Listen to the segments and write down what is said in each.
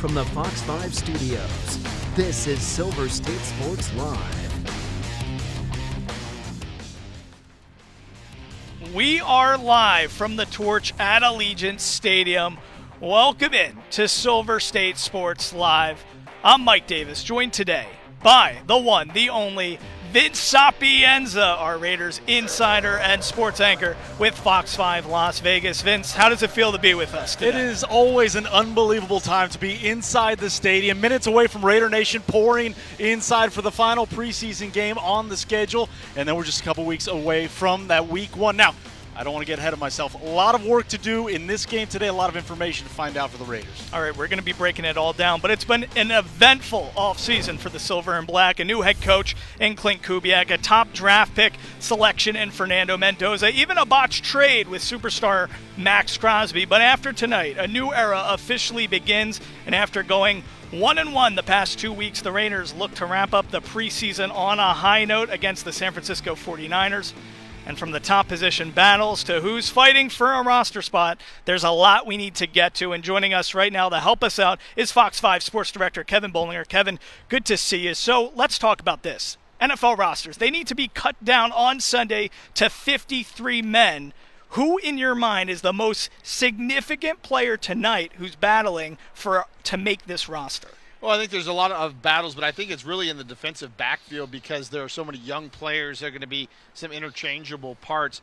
from the Fox 5 studios, this is Silver State Sports Live. We are live from the Torch at Allegiant Stadium. Welcome in to Silver State Sports Live. I'm Mike Davis, joined today by the one, the only, Vince Sapienza, our Raiders insider and sports anchor with Fox 5 Las Vegas. Vince, how does it feel to be with us today? It is always an unbelievable time to be inside the stadium, minutes away from Raider Nation, pouring inside for the final preseason game on the schedule, and then we're just a couple weeks away from that week one. Now, I don't want to get ahead of myself. A lot of work to do in this game today, a lot of information to find out for the Raiders. All right, we're going to be breaking it all down, but it's been an eventful offseason for the Silver and Black. A new head coach in Clint Kubiak, a top draft pick selection in Fernando Mendoza, even a botched trade with superstar Max Crosby. But after tonight, a new era officially begins, and after going 1-1 the past 2 weeks, the Raiders look to wrap up the preseason on a high note against the San Francisco 49ers. And from the top position battles to who's fighting for a roster spot, there's a lot we need to get to. And joining us right now to help us out is Fox 5 Sports Director Kevin Bollinger. Kevin, good to see you. So let's talk about this. NFL rosters, they need to be cut down on Sunday to 53 men. Who, in your mind, is the most significant player tonight who's battling to make this roster? Well, I think there's a lot of battles, but I think it's really in the defensive backfield because there are so many young players. There are going to be some interchangeable parts.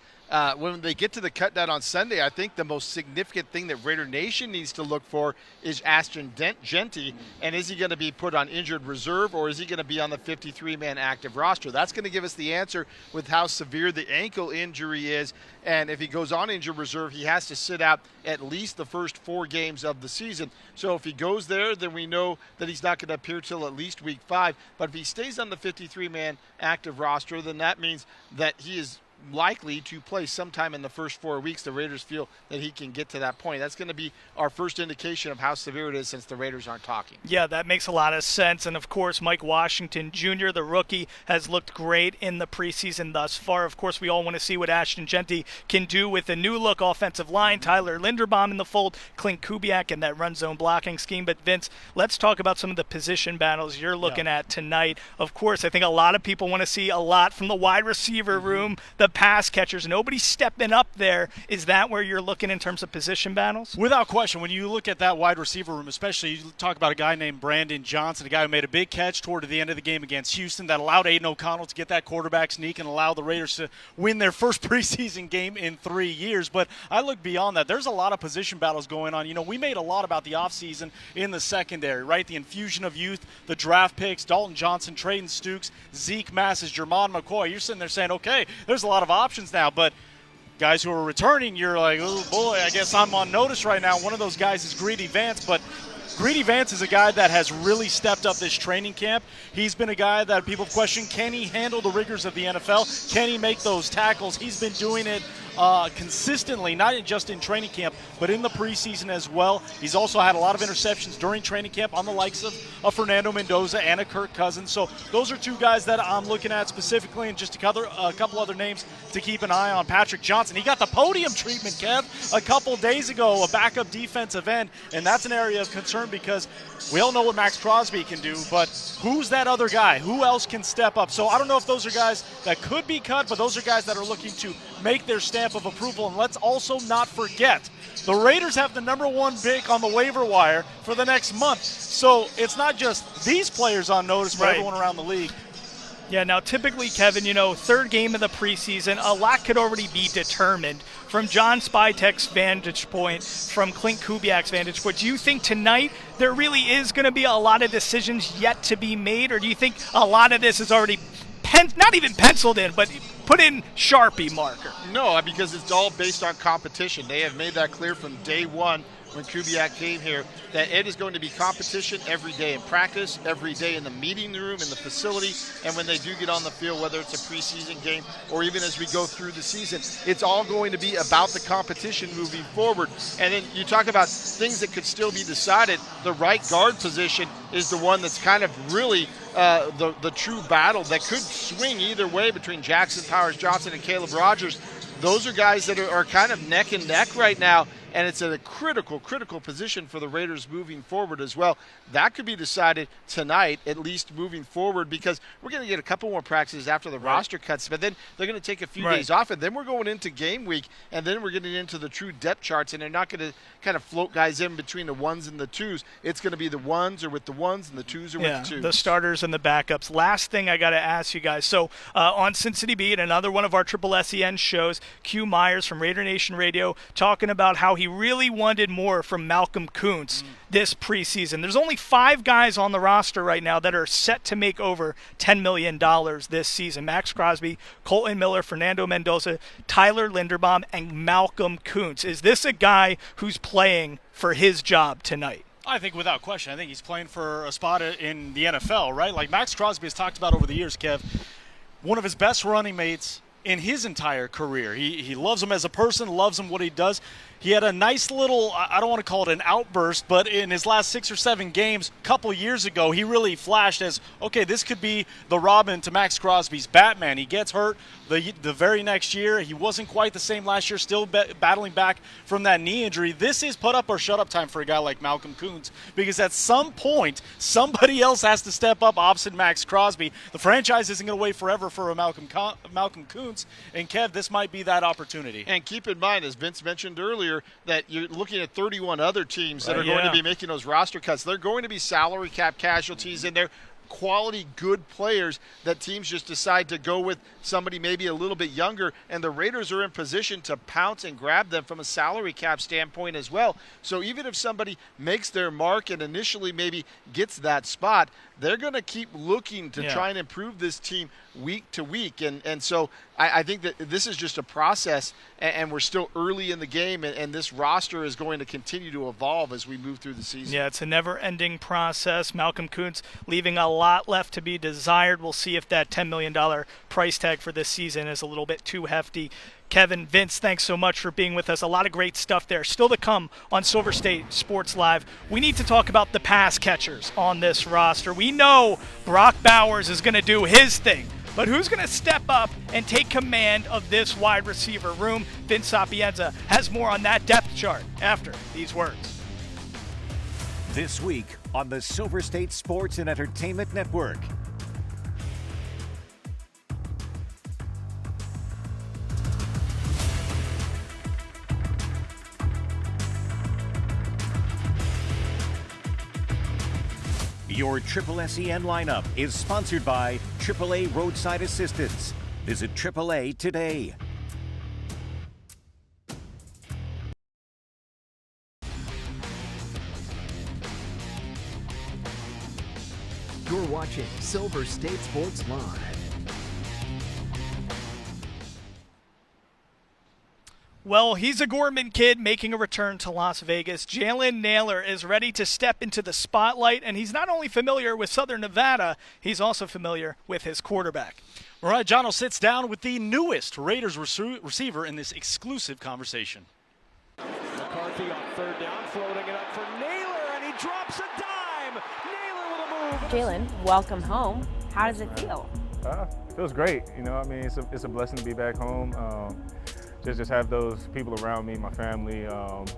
When they get to the cut down on Sunday, I think the most significant thing that Raider Nation needs to look for is Ashton Jeanty. And is he going to be put on injured reserve, or is he going to be on the 53-man active roster? That's going to give us the answer with how severe the ankle injury is. And if he goes on injured reserve, he has to sit out at least the first 4 games of the season. So if he goes there, then we know that he's not going to appear till at least week 5. But if he stays on the 53-man active roster, then that means that he is likely to play sometime in the first 4 weeks. The Raiders feel that he can get to that point. That's going to be our first indication of how severe it is since the Raiders aren't talking. Yeah, that makes a lot of sense. And, of course, Mike Washington Jr., the rookie, has looked great in the preseason thus far. Of course, we all want to see what Ashton Jeanty can do with a new-look offensive line, Tyler Linderbaum in the fold, Clint Kubiak in that run-zone blocking scheme. But, Vince, let's talk about some of the position battles you're looking at tonight. Of course, I think a lot of people want to see a lot from the wide receiver room, the pass catchers. Nobody's stepping up there. Is that where you're looking in terms of position battles? Without question, when you look at that wide receiver room, especially you talk about a guy named Brandon Johnson, a guy who made a big catch toward the end of the game against Houston that allowed Aiden O'Connell to get that quarterback sneak and allow the Raiders to win their first preseason game in 3 years. But I look beyond that. There's a lot of position battles going on. You know, we made a lot about the offseason in the secondary, right? The infusion of youth, the draft picks, Dalton Johnson, Trayton Stukes, Zeke Massis, Jermon McCoy. You're sitting there saying, okay, there's a lot of options now, but guys who are returning, you're like, oh boy, I guess I'm on notice right now. One of those guys is Greedy Vance, but Greedy Vance is a guy that has really stepped up this training camp. He's been a guy that people have questioned, can he handle the rigors of the NFL? Can he make those tackles? He's been doing it consistently, not just in training camp, but in the preseason as well. He's also had a lot of interceptions during training camp on the likes of Fernando Mendoza and a Kirk Cousins. So those are 2 guys that I'm looking at specifically, and just a couple other names to keep an eye on. Patrick Johnson, he got the podium treatment, Kev, a couple days ago, a backup defensive end, and that's an area of concern because we all know what Max Crosby can do, but who's that other guy? Who else can step up? So I don't know if those are guys that could be cut, but those are guys that are looking to make their stamp of approval. And let's also not forget, the Raiders have the #1 pick on the waiver wire for the next month. So it's not just these players on notice, but everyone around the league. Yeah, now typically, Kevin, you know, 3rd game of the preseason, a lot could already be determined from John Spytek's vantage point, from Clint Kubiak's vantage point. Do you think tonight there really is going to be a lot of decisions yet to be made, or do you think a lot of this is already not even penciled in, but put in Sharpie marker? No, because it's all based on competition. They have made that clear from day one when Kubiak came here, that it is going to be competition every day in practice, every day in the meeting room, in the facility, and when they do get on the field, whether it's a preseason game or even as we go through the season, it's all going to be about the competition moving forward. And then you talk about things that could still be decided. The right guard position is the one that's kind of really the true battle that could swing either way between Jackson Powers Johnson and Caleb Rogers. Those are guys that are kind of neck and neck right now. and it's a critical position for the Raiders moving forward as well. That could be decided tonight, at least moving forward, because we're going to get a couple more practices after the roster cuts, but then they're going to take a few days off, and then we're going into game week, and then we're getting into the true depth charts, and they're not going to kind of float guys in between the ones and the twos. It's going to be the ones are with the ones and the twos are with the twos. The starters and the backups. Last thing I got to ask you guys. So on Sin City Beat, another one of our Triple SEN shows, Q Myers from Raider Nation Radio talking about how he really wanted more from Malcolm Kuntz this preseason. There's only 5 guys on the roster right now that are set to make over $10 million this season. Max Crosby, Colton Miller, Fernando Mendoza, Tyler Linderbaum, and Malcolm Kuntz. Is this a guy who's playing for his job tonight? I think without question. I think he's playing for a spot in the NFL, right? Like Max Crosby has talked about over the years, Kev, one of his best running mates in his entire career. He loves him as a person, loves him what he does. He had a nice little, I don't want to call it an outburst, but in his last 6 or 7 games, a couple years ago, he really flashed as, okay, this could be the Robin to Max Crosby's Batman. He gets hurt the very next year. He wasn't quite the same last year, still battling back from that knee injury. This is put up or shut up time for a guy like Malcolm Kuntz, because at some point, somebody else has to step up opposite Max Crosby. The franchise isn't going to wait forever for a Malcolm Kuntz, and Kev, this might be that opportunity. And keep in mind, as Vince mentioned earlier, that you're looking at 31 other teams that are going to be making those roster cuts. They're going to be salary cap casualties in there. Quality, good players that teams just decide to go with somebody maybe a little bit younger, and the Raiders are in position to pounce and grab them from a salary cap standpoint as well. So even if somebody makes their mark and initially maybe gets that spot, they're going to keep looking to try and improve this team week to week. And so I think that this is just a process, and we're still early in the game, and this roster is going to continue to evolve as we move through the season. Yeah, it's a never-ending process. Malcolm Kuntz leaving a lot left to be desired. We'll see if that $10 million price tag for this season is a little bit too hefty. Kevin, Vince, thanks so much for being with us. A lot of great stuff there. Still to come on Silver State Sports Live. We need to talk about the pass catchers on this roster. We know Brock Bowers is going to do his thing, but who's going to step up and take command of this wide receiver room? Vince Sapienza has more on that depth chart after these words. This week on the Silver State Sports and Entertainment Network. Your Triple SEN lineup is sponsored by AAA Roadside Assistance. Visit AAA today. You're watching Silver State Sports Live. Well, he's a Gorman kid making a return to Las Vegas. Jalen Nailor is ready to step into the spotlight, and he's not only familiar with Southern Nevada, he's also familiar with his quarterback. All right, Jono sits down with the newest Raiders receiver in this exclusive conversation. McCarthy on third down, floating it up for Nailor, and he drops a dime. Nailor with a move. Jalen, welcome home. How does it feel? It feels great. You know, I mean, it's a blessing to be back home. Just have those people around me, my family,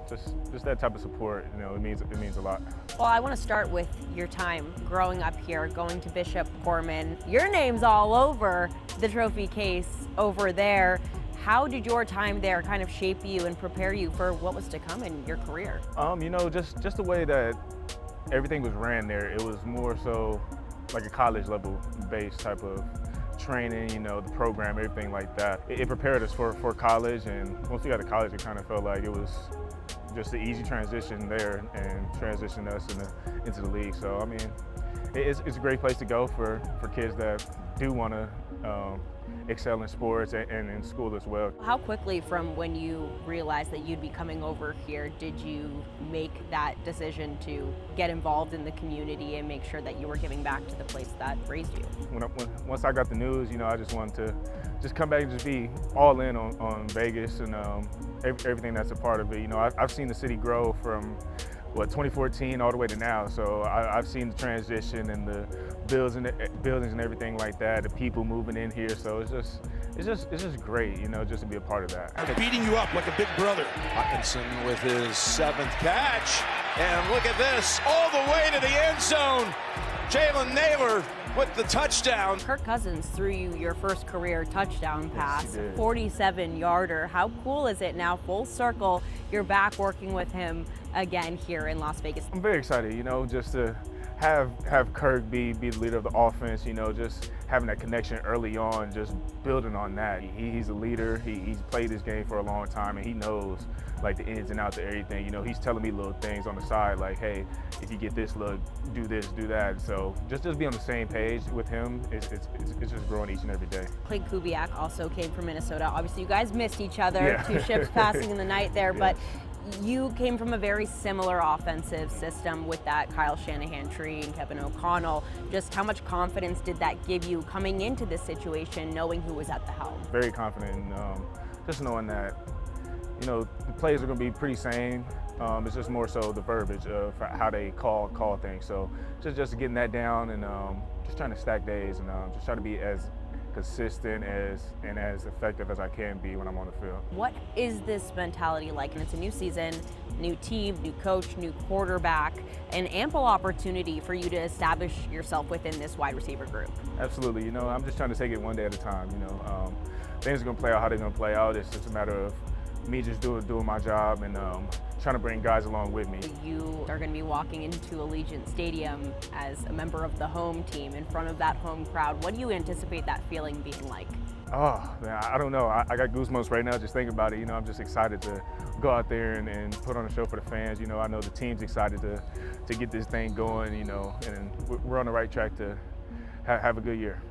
just that type of support. You know, it means a lot. Well, I want to start with your time growing up here, going to Bishop Gorman. Your name's all over the trophy case over there. How did your time there kind of shape you and prepare you for what was to come in your career? You know, just the way that everything was ran there, it was more so like a college level based type of training, you know, the program, everything like that. It prepared us for college, and once we got to college, it kind of felt like it was just an easy transition there and transitioned us into the league. So, I mean, it's a great place to go for kids that do want to excel in sports and in school as well. How quickly from when you realized that you'd be coming over here did you make that decision to get involved in the community and make sure that you were giving back to the place that raised you? Once I got the news, you know, I just wanted to just come back and just be all in on Vegas and everything that's a part of it. You know, I've seen the city grow from 2014 all the way to now. So I've seen the transition and the buildings and everything like that, the people moving in here. So it's just great, you know, just to be a part of that. Beating you up like a big brother. Hawkinson with his 7th catch. And look at this, all the way to the end zone. Jalen Nailor with the touchdown. Kirk Cousins threw you your first career touchdown pass, Yes, 47-yarder. How cool is it now, full circle, you're back working with him again here in Las Vegas? I'm very excited, you know, just to have Kirk be the leader of the offense, you know, just having that connection early on, just building on that. He's a leader. He's played this game for a long time, and he knows like the ins and outs of everything. You know, he's telling me little things on the side like, hey, if you get this look, do this, do that. So just be on the same page with him, it's just growing each and every day. Clint Kubiak also came from Minnesota. Obviously, you guys missed each other, Yeah. 2 ships passing in the night there, Yeah. but you came from a very similar offensive system with that Kyle Shanahan tree and Kevin O'Connell. Just how much confidence did that give you coming into this situation, knowing who was at the helm? Very confident, just knowing that, you know, the plays are going to be pretty same. It's just more so the verbiage of how they call things. So just getting that down and just trying to stack days and just trying to be as consistent and as effective as I can be when I'm on the field. What is this mentality like? And it's a new season, new team, new coach, new quarterback, an ample opportunity for you to establish yourself within this wide receiver group. Absolutely. You know, I'm just trying to take it one day at a time. You know, things are going to play out how they're going to play out. It's just a matter of me just doing my job and trying to bring guys along with me. You are going to be walking into Allegiant Stadium as a member of the home team in front of that home crowd. What do you anticipate that feeling being like? Oh, man, I don't know. I got goosebumps right now just thinking about it. You know, I'm just excited to go out there and put on a show for the fans. You know, I know the team's excited to get this thing going, you know, and we're on the right track to have a good year.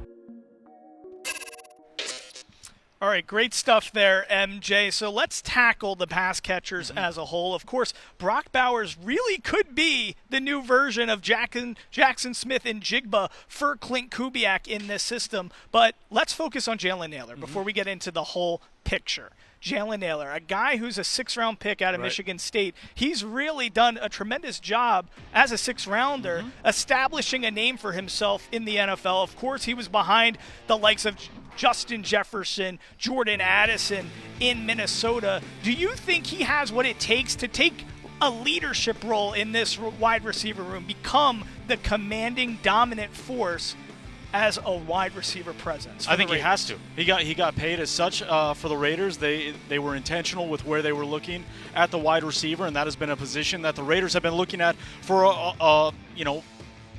All right, great stuff there, MJ. So let's tackle the pass catchers as a whole. Of course, Brock Bowers really could be the new version of Jackson Smith and Jigba for Clint Kubiak in this system. But let's focus on Jalen Nailor before we get into the whole picture. Jalen Nailor, a guy who's a 6th-round pick out of Michigan State. He's really done a tremendous job as a 6th-rounder, establishing a name for himself in the NFL. Of course, he was behind the likes of Justin Jefferson, Jordan Addison in Minnesota. Do you think he has what it takes to take a leadership role in this wide receiver room, become the commanding, dominant force as a wide receiver presence? I think he has to. He got paid as such for the Raiders. They were intentional with where they were looking at the wide receiver, and that has been a position that the Raiders have been looking at for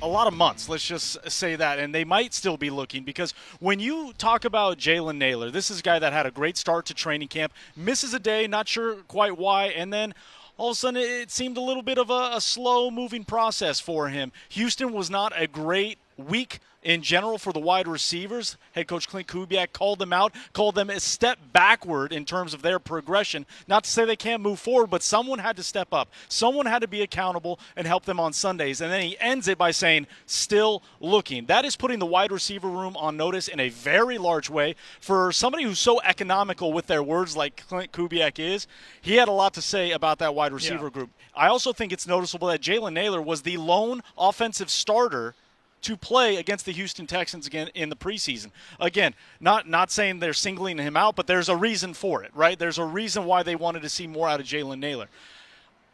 a lot of months, let's just say that, and they might still be looking, because when you talk about Jalen Nailor, this is a guy that had a great start to training camp, misses a day, not sure quite why, and then all of a sudden it seemed a little bit of a slow-moving process for him. Houston was not a great week in general for the wide receivers. Head coach Clint Kubiak called them out, called them a step backward in terms of their progression. Not to say they can't move forward, but someone had to step up. Someone had to be accountable and help them on Sundays. And then he ends it by saying, still looking. That is putting the wide receiver room on notice in a very large way. For somebody who's so economical with their words like Clint Kubiak is, he had a lot to say about that wide receiver group. I also think it's noticeable that Jalen Nailor was the lone offensive starter to play against the Houston Texans again in the preseason. Again, not saying they're singling him out, but there's a reason for it, right? There's a reason why they wanted to see more out of Jalen Nailor.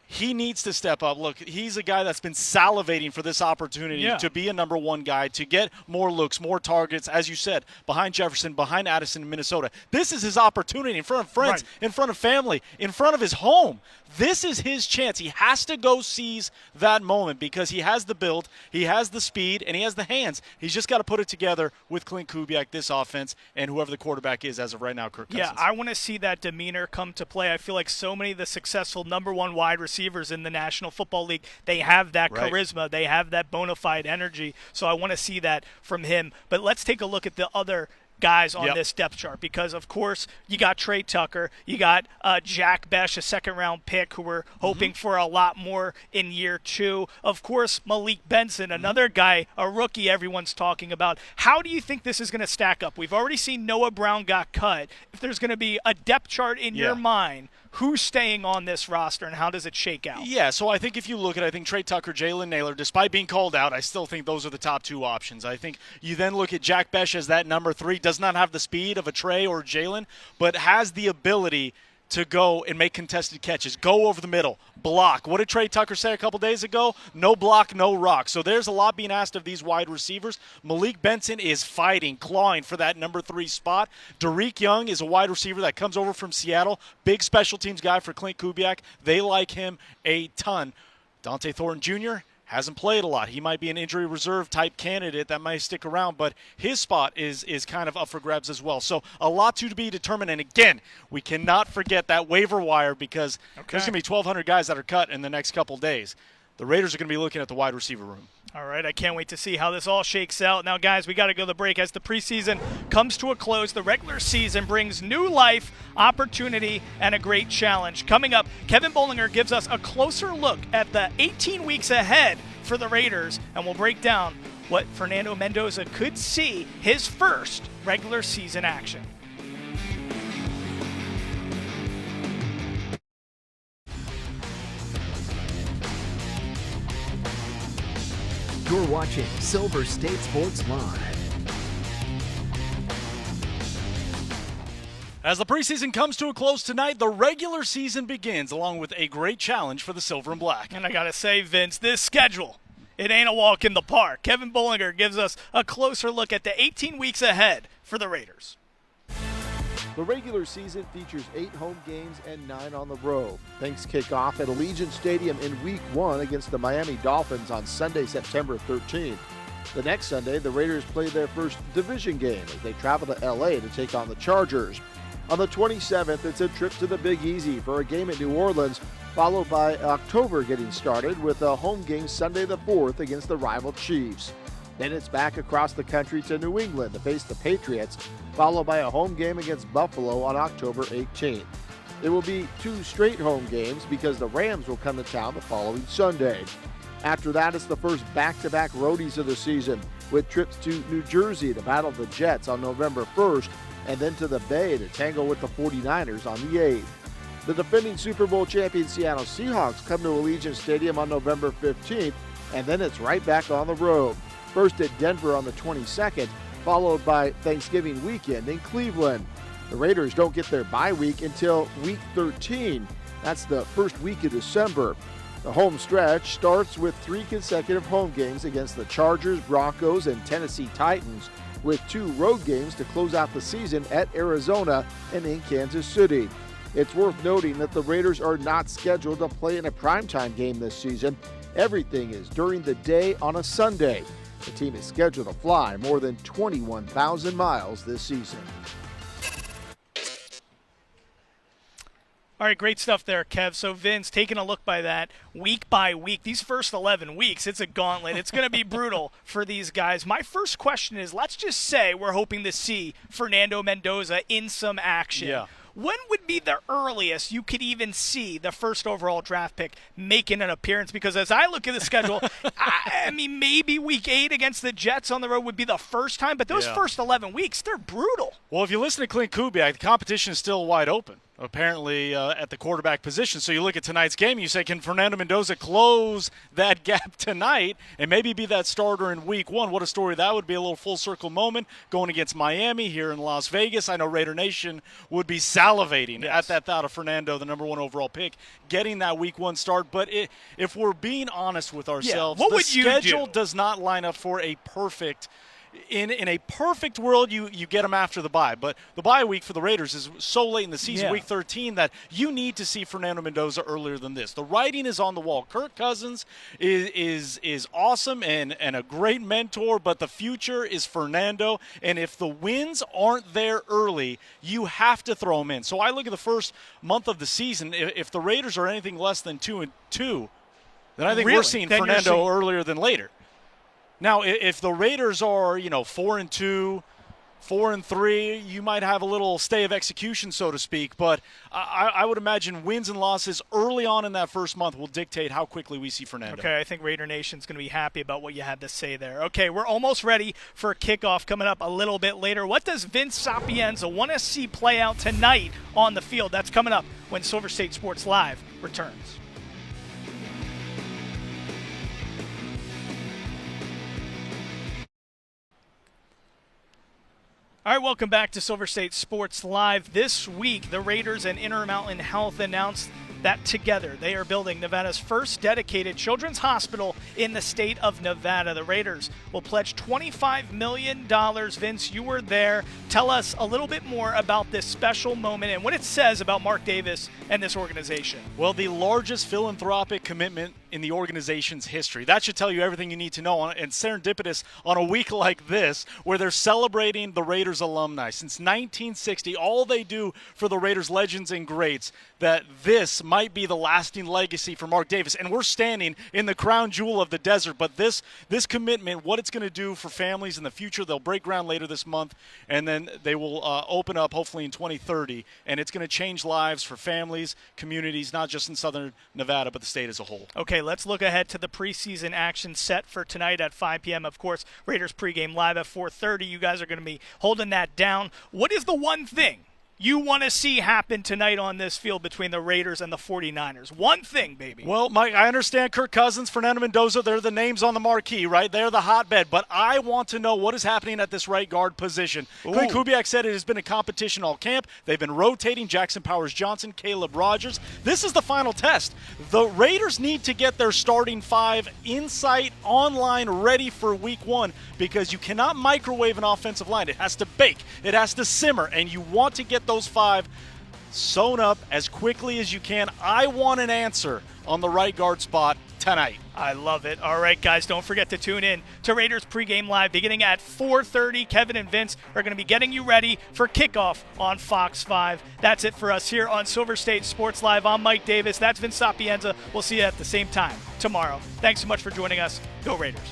He needs to step up. Look, he's a guy that's been salivating for this opportunity to be a number 1 guy, to get more looks, more targets, as you said, behind Jefferson, behind Addison in Minnesota. This is his opportunity in front of friends, in front of family, in front of his home. This is his chance. He has to go seize that moment because he has the build, he has the speed, and he has the hands. He's just got to put it together with Clint Kubiak, this offense, and whoever the quarterback is as of right now, Kirk Cousins. Yeah, I want to see that demeanor come to play. I feel like so many of the successful number 1 wide receivers in the National Football League, they have that charisma, they have that bona fide energy. So I want to see that from him. But let's take a look at the other guys on this depth chart, because of course you got Trey Tucker, you got Jack Besh, a 2nd-round pick who we're hoping for a lot more in year 2. Of course, Malik Benson, another guy, a rookie everyone's talking about. How do you think this is going to stack up? We've already seen Noah Brown got cut. If there's going to be a depth chart in your mind who's staying on this roster and how does it shake out? Yeah, so I think if you look at, I think Trey Tucker, Jalen Nailor, despite being called out, I still think those are the top two options. I think you then look at Jack Besh as that number 3, does not have the speed of a Trey or Jalen, but has the ability to go and make contested catches, go over the middle, block. What did Trey Tucker say a couple days ago? No block, no rock. So there's a lot being asked of these wide receivers. Malik Benson is fighting, clawing for that number 3 spot. Derek Young is a wide receiver that comes over from Seattle. Big special teams guy for Clint Kubiak. They like him a ton. Dante Thornton Jr. hasn't played a lot. He might be an injury reserve type candidate that might stick around, but his spot is kind of up for grabs as well. So a lot to be determined. And again, we cannot forget that waiver wire because there's going to be 1,200 guys that are cut in the next couple days. The Raiders are going to be looking at the wide receiver room. All right, I can't wait to see how this all shakes out. Now, guys, we got to go to the break. As the preseason comes to a close, the regular season brings new life, opportunity, and a great challenge. Coming up, Kevin Bollinger gives us a closer look at the 18 weeks ahead for the Raiders, and we'll break down what Fernando Mendoza could see his first regular season action. You're watching Silver State Sports Live. As the preseason comes to a close tonight, the regular season begins, along with a great challenge for the Silver and Black. And I got to say, Vince, this schedule, it ain't a walk in the park. Kevin Bollinger gives us a closer look at the 18 weeks ahead for the Raiders. The regular season features 8 home games and 9 on the road. Things kick off at Allegiant Stadium in Week 1 against the Miami Dolphins on Sunday, September 13th. The next Sunday, the Raiders play their first division game as they travel to LA to take on the Chargers. On the 27th, it's a trip to the Big Easy for a game at New Orleans, followed by October getting started with a home game Sunday the 4th against the rival Chiefs. Then it's back across the country to New England to face the Patriots, followed by a home game against Buffalo on October 18th. It will be 2 straight home games because the Rams will come to town the following Sunday. After that, it's the first back-to-back roadies of the season, with trips to New Jersey to battle the Jets on November 1st, and then to the Bay to tangle with the 49ers on the 8th. The defending Super Bowl champion Seattle Seahawks come to Allegiant Stadium on November 15th, and then it's right back on the road. First at Denver on the 22nd, followed by Thanksgiving weekend in Cleveland. The Raiders don't get their bye week until Week 13. That's the first week of December. The home stretch starts with 3 consecutive home games against the Chargers, Broncos, and Tennessee Titans, with 2 road games to close out the season at Arizona and in Kansas City. It's worth noting that the Raiders are not scheduled to play in a primetime game this season. Everything is during the day on a Sunday. The team is scheduled to fly more than 21,000 miles this season. All right, great stuff there, Kev. So, Vince, taking a look by that, week by week, these first 11 weeks, it's a gauntlet. It's going to be brutal for these guys. My first question is, let's just say we're hoping to see Fernando Mendoza in some action. Yeah. When would be the earliest you could even see the first overall draft pick making an appearance? Because as I look at the schedule, I mean, maybe week 8 against the Jets on the road would be the first time, but those first 11 weeks, they're brutal. Well, if you listen to Clint Kubiak, the competition is still wide open, apparently, at the quarterback position. So you look at tonight's game, you say, can Fernando Mendoza close that gap tonight and maybe be that starter in Week 1? What a story that would be, a little full-circle moment going against Miami here in Las Vegas. I know Raider Nation would be salivating at that thought of Fernando, the number 1 overall pick, getting that Week 1 start. But if we're being honest with ourselves, what the would you schedule do? does not line up for a perfect – in a perfect world, you get them after the bye. But the bye week for the Raiders is so late in the season, Week 13, that you need to see Fernando Mendoza earlier than this. The writing is on the wall. Kirk Cousins is awesome and a great mentor, but the future is Fernando. And if the wins aren't there early, you have to throw them in. So I look at the first month of the season. If the Raiders are anything less than 2-2, then I think we're seeing Fernando earlier than later. Now, if the Raiders are, 4-2, 4-3, you might have a little stay of execution, so to speak. But I would imagine wins and losses early on in that first month will dictate how quickly we see Fernando. Okay, I think Raider Nation's going to be happy about what you had to say there. Okay, we're almost ready for kickoff coming up a little bit later. What does Vince Sapienza want to see play out tonight on the field? That's coming up when Silver State Sports Live returns. All right, welcome back to Silver State Sports Live. This week, the Raiders and Intermountain Health announced that together they are building Nevada's first dedicated children's hospital in the state of Nevada. The Raiders will pledge $25 million. Vince, you were there. Tell us a little bit more about this special moment and what it says about Mark Davis and this organization. Well, the largest philanthropic commitment in the organization's history. That should tell you everything you need to know. And serendipitous on a week like this where they're celebrating the Raiders alumni. Since 1960, all they do for the Raiders legends and greats, that this might be the lasting legacy for Mark Davis. And we're standing in the crown jewel of the desert. But this commitment, what it's going to do for families in the future, they'll break ground later this month, and then they will open up hopefully in 2030. And it's going to change lives for families, communities, not just in southern Nevada, but the state as a whole. Okay, let's look ahead to the preseason action set for tonight at 5 p.m. Of course, Raiders pregame live at 4:30. You guys are going to be holding that down. What is the one thing you want to see happen tonight on this field between the Raiders and the 49ers? One thing, baby. Well, Mike, I understand Kirk Cousins, Fernando Mendoza, they're the names on the marquee, right? They're the hotbed. But I want to know what is happening at this right guard position. Clint Kubiak said it has been a competition all camp. They've been rotating Jackson Powers-Johnson, Caleb Rogers. This is the final test. The Raiders need to get their starting five in-site, online, ready for week one, because you cannot microwave an offensive line. It has to bake. It has to simmer. And you want to get those five sewn up as quickly as you can. I want an answer on the right guard spot tonight. I love it. All right, guys, don't forget to tune in to Raiders pregame live beginning at 4:30. Kevin and Vince are going to be getting you ready for kickoff on Fox 5. That's it for us here on Silver State Sports Live. I'm Mike Davis. That's Vince Sapienza. We'll see you at the same time tomorrow. Thanks so much for joining us. Go Raiders.